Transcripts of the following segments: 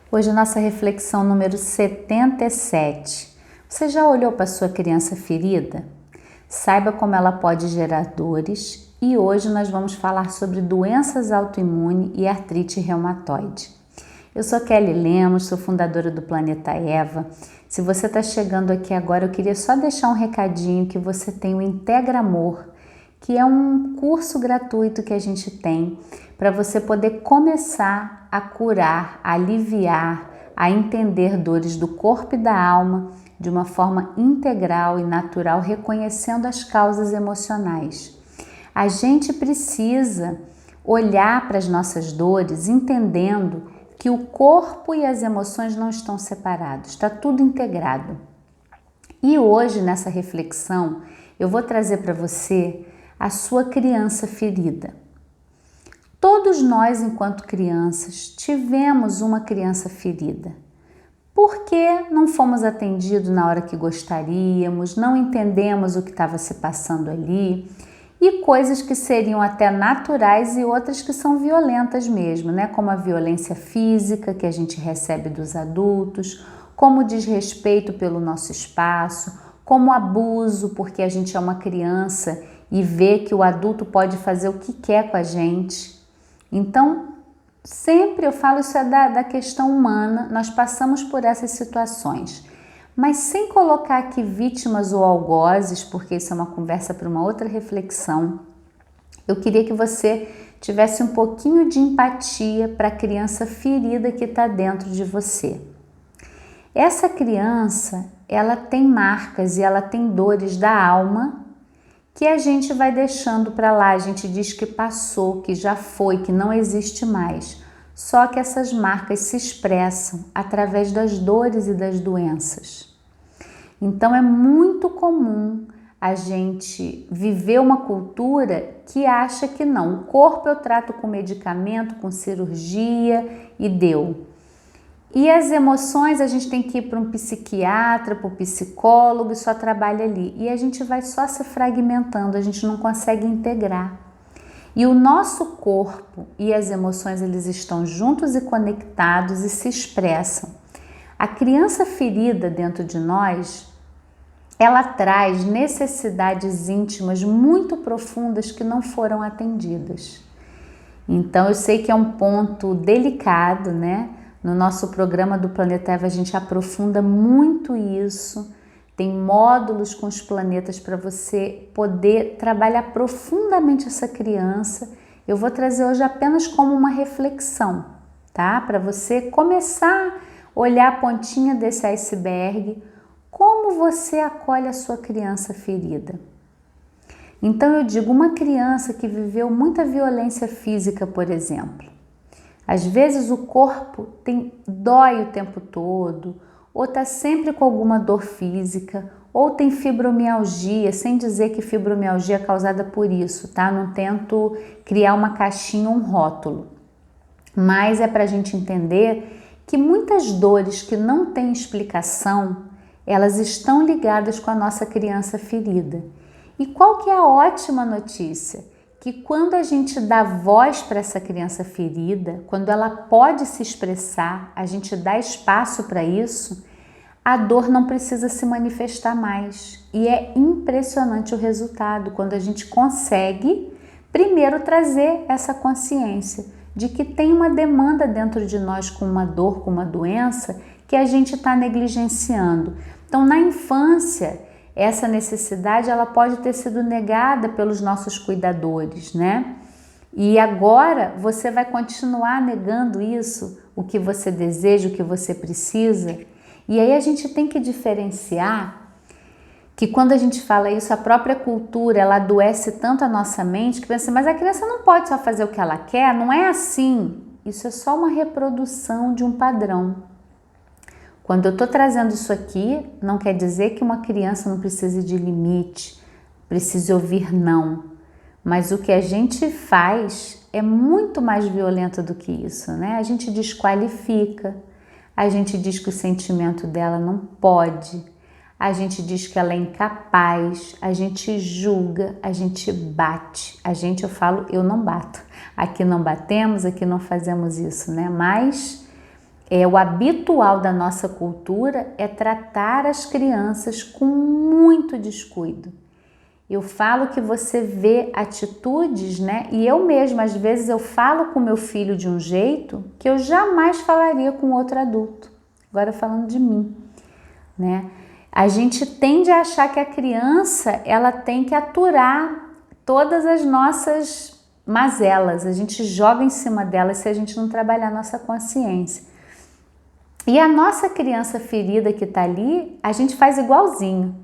Hoje a nossa reflexão número 77. Você já olhou para sua criança ferida? Saiba como ela pode gerar dores e hoje nós vamos falar sobre doenças autoimunes e artrite reumatoide. Eu sou Kelly Lemos, sou fundadora do Planeta Eva. Se você está chegando aqui agora, eu queria só deixar um recadinho que você tem o Integra Amor, que é um curso gratuito que a gente tem para você poder começar a curar, a aliviar, a entender dores do corpo e da alma de uma forma integral e natural, reconhecendo as causas emocionais. A gente precisa olhar para as nossas dores, entendendo que o corpo e as emoções não estão separados, está tudo integrado. E hoje, nessa reflexão, eu vou trazer para você a sua criança ferida. Todos nós, enquanto crianças, tivemos uma criança ferida. Por que não fomos atendidos na hora que gostaríamos, não entendemos o que estava se passando ali, e coisas que seriam até naturais e outras que são violentas mesmo, né? Como a violência física que a gente recebe dos adultos, como o desrespeito pelo nosso espaço, como abuso, porque a gente é uma criança e vê que o adulto pode fazer o que quer com a gente. Então, sempre eu falo isso da questão humana, nós passamos por essas situações, mas sem colocar aqui vítimas ou algozes, porque isso é uma conversa para uma outra reflexão. Eu queria que você tivesse um pouquinho de empatia para a criança ferida que está dentro de você. Essa criança, ela tem marcas e ela tem dores da alma que a gente vai deixando para lá, a gente diz que passou, que já foi, que não existe mais. Só que essas marcas se expressam através das dores e das doenças. Então é muito comum a gente viver uma cultura que acha que não, o corpo eu trato com medicamento, com cirurgia e deu. E as emoções a gente tem que ir para um psiquiatra, para um psicólogo e só trabalha ali. E a gente vai só se fragmentando, a gente não consegue integrar. E o nosso corpo e as emoções, eles estão juntos e conectados e se expressam. A criança ferida dentro de nós, ela traz necessidades íntimas muito profundas que não foram atendidas. Então eu sei que é um ponto delicado, né? No nosso programa do Planeta Eva a gente aprofunda muito isso, tem módulos com os planetas para você poder trabalhar profundamente essa criança. Eu vou trazer hoje apenas como uma reflexão, tá? Para você começar a olhar a pontinha desse iceberg, como você acolhe a sua criança ferida. Então eu digo, uma criança que viveu muita violência física, por exemplo, às vezes o corpo dói o tempo todo, ou está sempre com alguma dor física, ou tem fibromialgia, sem dizer que fibromialgia é causada por isso, tá? Não tento criar uma caixinha ou um rótulo. Mas é para a gente entender que muitas dores que não têm explicação, elas estão ligadas com a nossa criança ferida. E qual que é a ótima notícia? Que quando a gente dá voz para essa criança ferida, quando ela pode se expressar, a gente dá espaço para isso, a dor não precisa se manifestar mais. E é impressionante o resultado quando a gente consegue, primeiro, trazer essa consciência de que tem uma demanda dentro de nós com uma dor, com uma doença, que a gente está negligenciando. Então, na infância, essa necessidade ela pode ter sido negada pelos nossos cuidadores, né? E agora você vai continuar negando isso, o que você deseja, o que você precisa. E aí a gente tem que diferenciar que quando a gente fala isso, a própria cultura ela adoece tanto a nossa mente que pensa, mas a criança não pode só fazer o que ela quer, não é assim. Isso é só uma reprodução de um padrão. Quando eu estou trazendo isso aqui, não quer dizer que uma criança não precise de limite, precise ouvir não. Mas o que a gente faz é muito mais violento do que isso, né? A gente desqualifica, a gente diz que o sentimento dela não pode, a gente diz que ela é incapaz, a gente julga, a gente bate. Eu falo, eu não bato. Aqui não batemos, aqui não fazemos isso, né? Mas o habitual da nossa cultura é tratar as crianças com muito descuido. Eu falo que você vê atitudes, né? E eu mesma, às vezes, eu falo com meu filho de um jeito que eu jamais falaria com outro adulto. Agora falando de mim, né? A gente tende a achar que a criança, ela tem que aturar todas as nossas mazelas. A gente joga em cima delas se a gente não trabalhar a nossa consciência. E a nossa criança ferida que está ali, a gente faz igualzinho.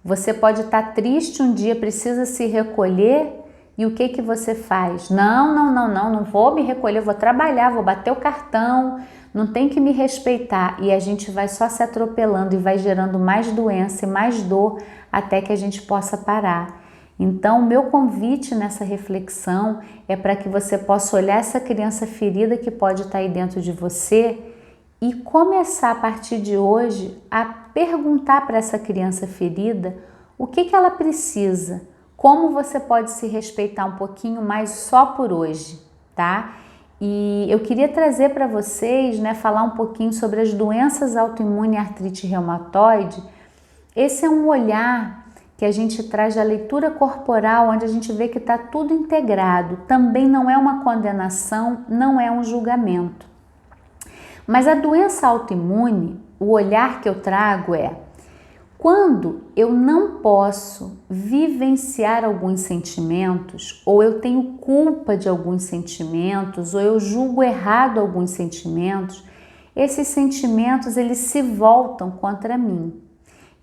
Você pode estar triste um dia, precisa se recolher, e o que você faz? Não vou me recolher, vou trabalhar, vou bater o cartão, não tem que me respeitar. E a gente vai só se atropelando e vai gerando mais doença e mais dor até que a gente possa parar. Então, o meu convite nessa reflexão é para que você possa olhar essa criança ferida que pode estar aí dentro de você e começar a partir de hoje a perguntar para essa criança ferida o que ela precisa, como você pode se respeitar um pouquinho mais só por hoje, tá? E eu queria trazer para vocês, né, falar um pouquinho sobre as doenças autoimunes e artrite reumatoide. Esse é um olhar que a gente traz da leitura corporal, onde a gente vê que está tudo integrado. Também não é uma condenação, não é um julgamento. Mas a doença autoimune, o olhar que eu trago é: quando eu não posso vivenciar alguns sentimentos, ou eu tenho culpa de alguns sentimentos, ou eu julgo errado alguns sentimentos, esses sentimentos eles se voltam contra mim.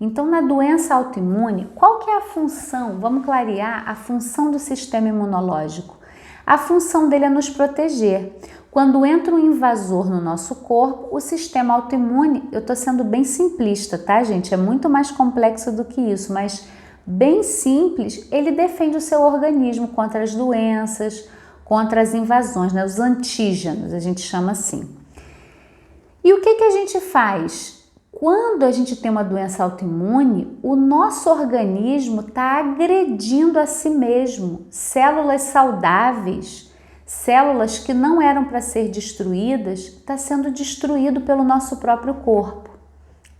Então, na doença autoimune, qual que é a função? Vamos clarear a função do sistema imunológico. A função dele é nos proteger. Quando entra um invasor no nosso corpo, o sistema autoimune, eu estou sendo bem simplista, tá, gente? É muito mais complexo do que isso, mas bem simples, ele defende o seu organismo contra as doenças, contra as invasões, né? Os antígenos, a gente chama assim. E o que a gente faz? Quando a gente tem uma doença autoimune, o nosso organismo está agredindo a si mesmo. Células saudáveis, células que não eram para ser destruídas, está sendo destruído pelo nosso próprio corpo,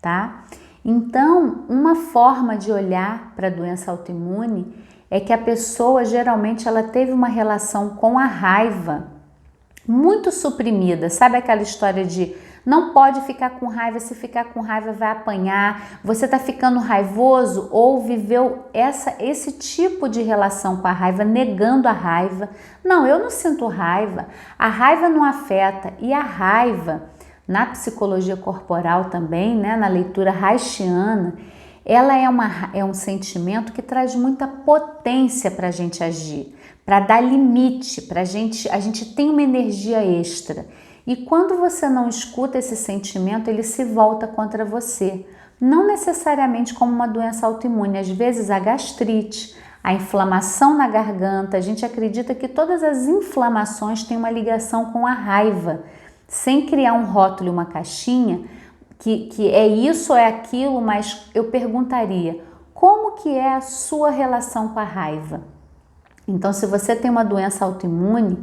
tá? Então, uma forma de olhar para a doença autoimune é que a pessoa, geralmente, ela teve uma relação com a raiva muito suprimida. Sabe aquela história de não pode ficar com raiva, se ficar com raiva vai apanhar, você está ficando raivoso ou viveu esse tipo de relação com a raiva, negando a raiva. Não, eu não sinto raiva, a raiva não afeta. E a raiva, na psicologia corporal também, né, na leitura reichiana, ela é um sentimento que traz muita potência para a gente agir, para dar limite, a gente tem uma energia extra. E quando você não escuta esse sentimento, ele se volta contra você. Não necessariamente como uma doença autoimune, às vezes a gastrite, a inflamação na garganta. A gente acredita que todas as inflamações têm uma ligação com a raiva, sem criar um rótulo e uma caixinha, que é isso ou é aquilo, mas eu perguntaria, como que é a sua relação com a raiva? Então, se você tem uma doença autoimune,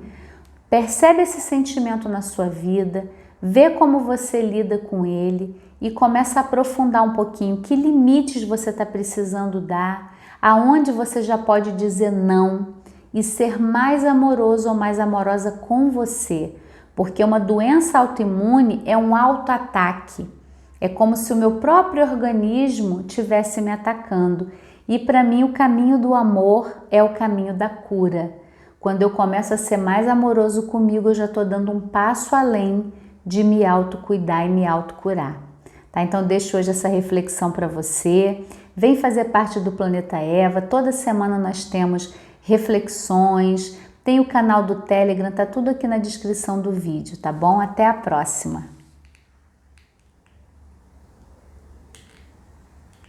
percebe esse sentimento na sua vida, vê como você lida com ele e começa a aprofundar um pouquinho que limites você está precisando dar, aonde você já pode dizer não e ser mais amoroso ou mais amorosa com você, porque uma doença autoimune é um autoataque, é como se o meu próprio organismo estivesse me atacando e para mim o caminho do amor é o caminho da cura. Quando eu começo a ser mais amoroso comigo, eu já estou dando um passo além de me autocuidar e me autocurar. Tá? Então, deixo hoje essa reflexão para você. Vem fazer parte do Planeta Eva. Toda semana nós temos reflexões. Tem o canal do Telegram, tá tudo aqui na descrição do vídeo, tá bom? Até a próxima!